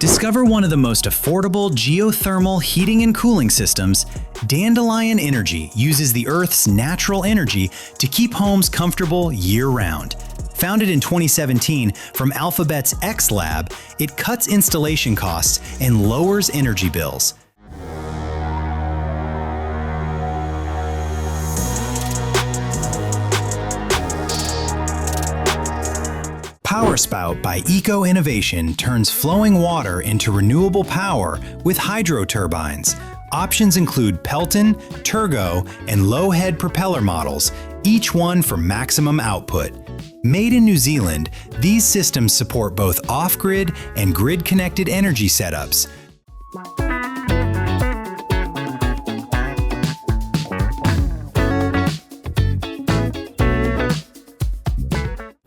Discover one of the most affordable geothermal heating and cooling systems. Dandelion Energy uses the Earth's natural energy to keep homes comfortable year-round. Founded in 2017 from Alphabet's X Lab, it cuts installation costs and lowers energy bills. PowerSpout by Eco Innovation turns flowing water into renewable power with hydro turbines. Options include Pelton, Turgo, and low-head propeller models, each one for maximum output. Made in New Zealand, these systems support both off-grid and grid-connected energy setups.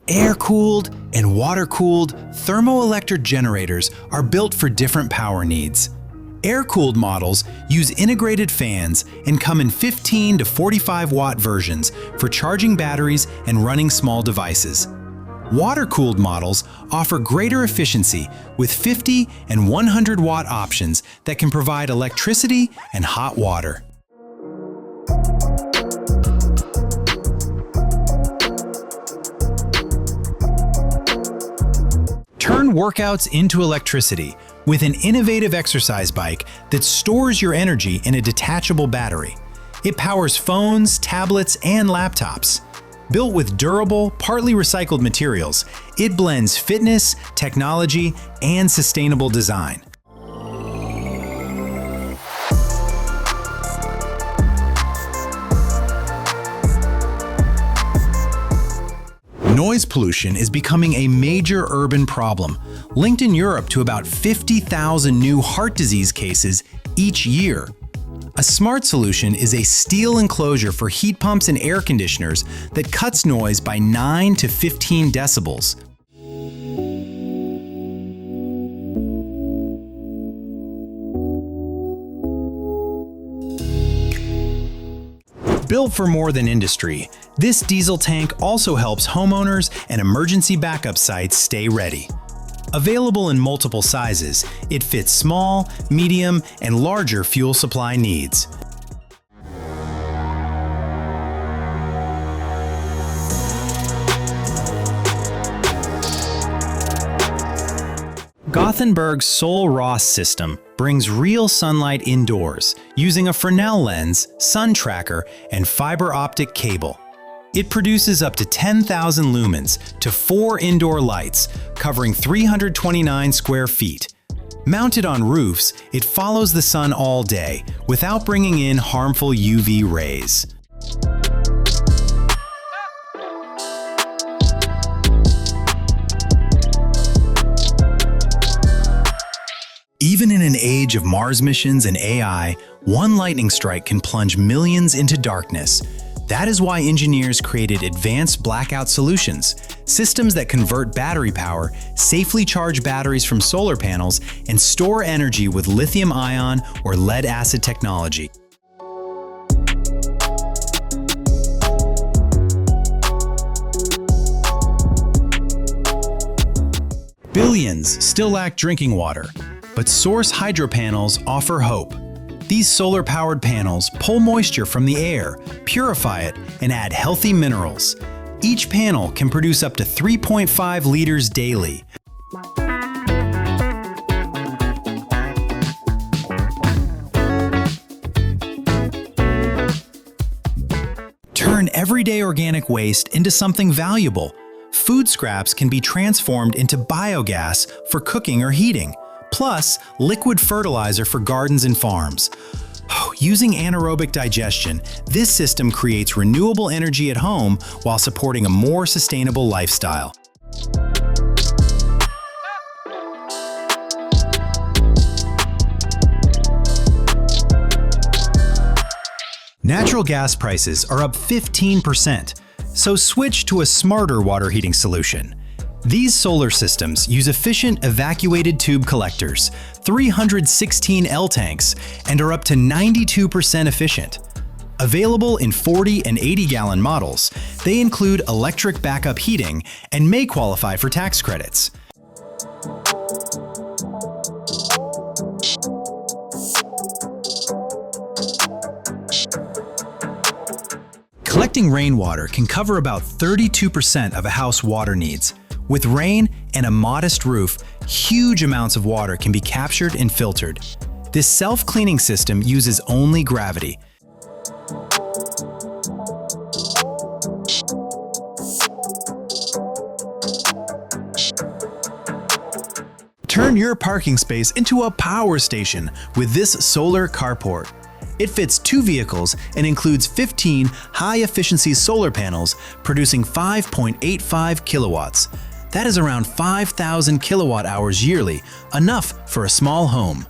Air-cooled and water-cooled thermoelectric generators are built for different power needs. Air-cooled models use integrated fans and come in 15 to 45 watt versions for charging batteries and running small devices. Water-cooled models offer greater efficiency with 50 and 100 watt options that can provide electricity and hot water. Turn workouts into electricity with an innovative exercise bike that stores your energy in a detachable battery. It powers phones, tablets, and laptops. Built with durable, partly recycled materials, it blends fitness, technology, and sustainable design. Noise pollution is becoming a major urban problem, linked in Europe to about 50,000 new heart disease cases each year. A smart solution is a steel enclosure for heat pumps and air conditioners that cuts noise by 9 to 15 decibels. Built for more than industry, this diesel tank also helps homeowners and emergency backup sites stay ready. Available in multiple sizes, it fits small, medium, and larger fuel supply needs. Gothenburg's Sol Ross system brings real sunlight indoors using a Fresnel lens, sun tracker, and fiber optic cable. It produces up to 10,000 lumens to 4 indoor lights, covering 329 square feet. Mounted on roofs, it follows the sun all day without bringing in harmful UV rays. Even in an age of Mars missions and AI, one lightning strike can plunge millions into darkness. That is why engineers created advanced blackout solutions, systems that convert battery power, safely charge batteries from solar panels, and store energy with lithium-ion or lead-acid technology. Billions still lack drinking water, but Source Hydro Panels offer hope. These solar-powered panels pull moisture from the air, purify it, and add healthy minerals. Each panel can produce up to 3.5 liters daily. Turn everyday organic waste into something valuable. Food scraps can be transformed into biogas for cooking or heating. Plus, liquid fertilizer for gardens and farms. Using anaerobic digestion, this system creates renewable energy at home while supporting a more sustainable lifestyle. Natural gas prices are up 15%, so switch to a smarter water heating solution. These solar systems use efficient evacuated tube collectors, 316 L tanks, and are up to 92% efficient. Available in 40 and 80-gallon models, they include electric backup heating and may qualify for tax credits. Collecting rainwater can cover about 32% of a house's water needs. With rain and a modest roof, huge amounts of water can be captured and filtered. This self-cleaning system uses only gravity. Turn your parking space into a power station with this solar carport. It fits 2 vehicles and includes 15 high-efficiency solar panels producing 5.85 kilowatts. That is around 5,000 kilowatt hours yearly, enough for a small home.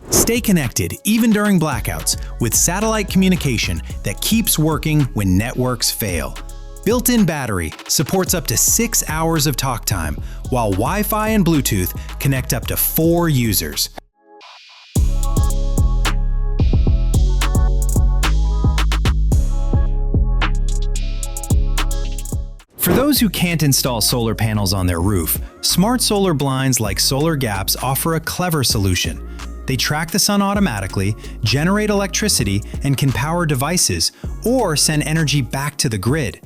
Stay connected even during blackouts with satellite communication that keeps working when networks fail. Built-in battery supports up to 6 hours of talk time, while Wi-Fi and Bluetooth connect up to 4 users. For those who can't install solar panels on their roof, smart solar blinds like Solar Gaps offer a clever solution. They track the sun automatically, generate electricity, and can power devices or send energy back to the grid.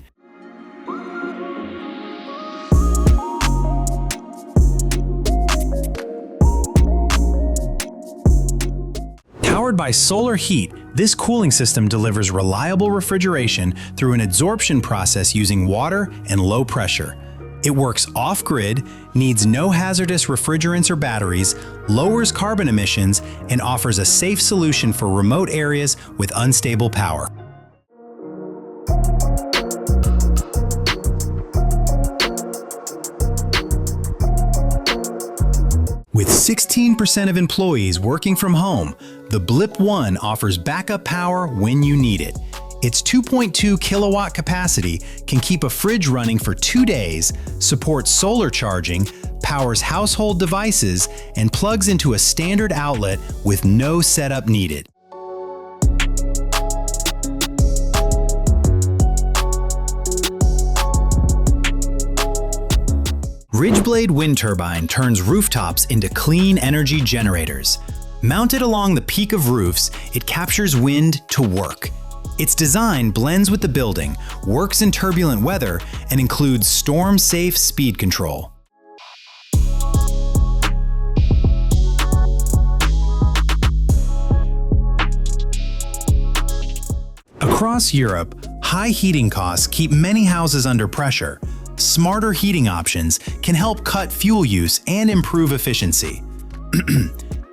Powered by solar heat, this cooling system delivers reliable refrigeration through an absorption process using water and low pressure. It works off-grid, needs no hazardous refrigerants or batteries, lowers carbon emissions, and offers a safe solution for remote areas with unstable power. With 16% of employees working from home, the Blip One offers backup power when you need it. Its 2.2 kilowatt capacity can keep a fridge running for 2 days, supports solar charging, powers household devices, and plugs into a standard outlet with no setup needed. Ridgeblade wind turbine turns rooftops into clean energy generators. Mounted along the peak of roofs, it captures wind to work. Its design blends with the building, works in turbulent weather, and includes storm-safe speed control. Across Europe, high heating costs keep many houses under pressure. Smarter heating options can help cut fuel use and improve efficiency.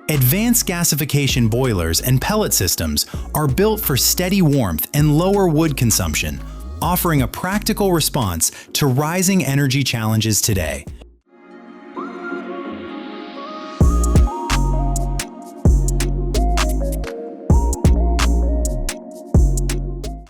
Advanced gasification boilers and pellet systems are built for steady warmth and lower wood consumption, offering a practical response to rising energy challenges today.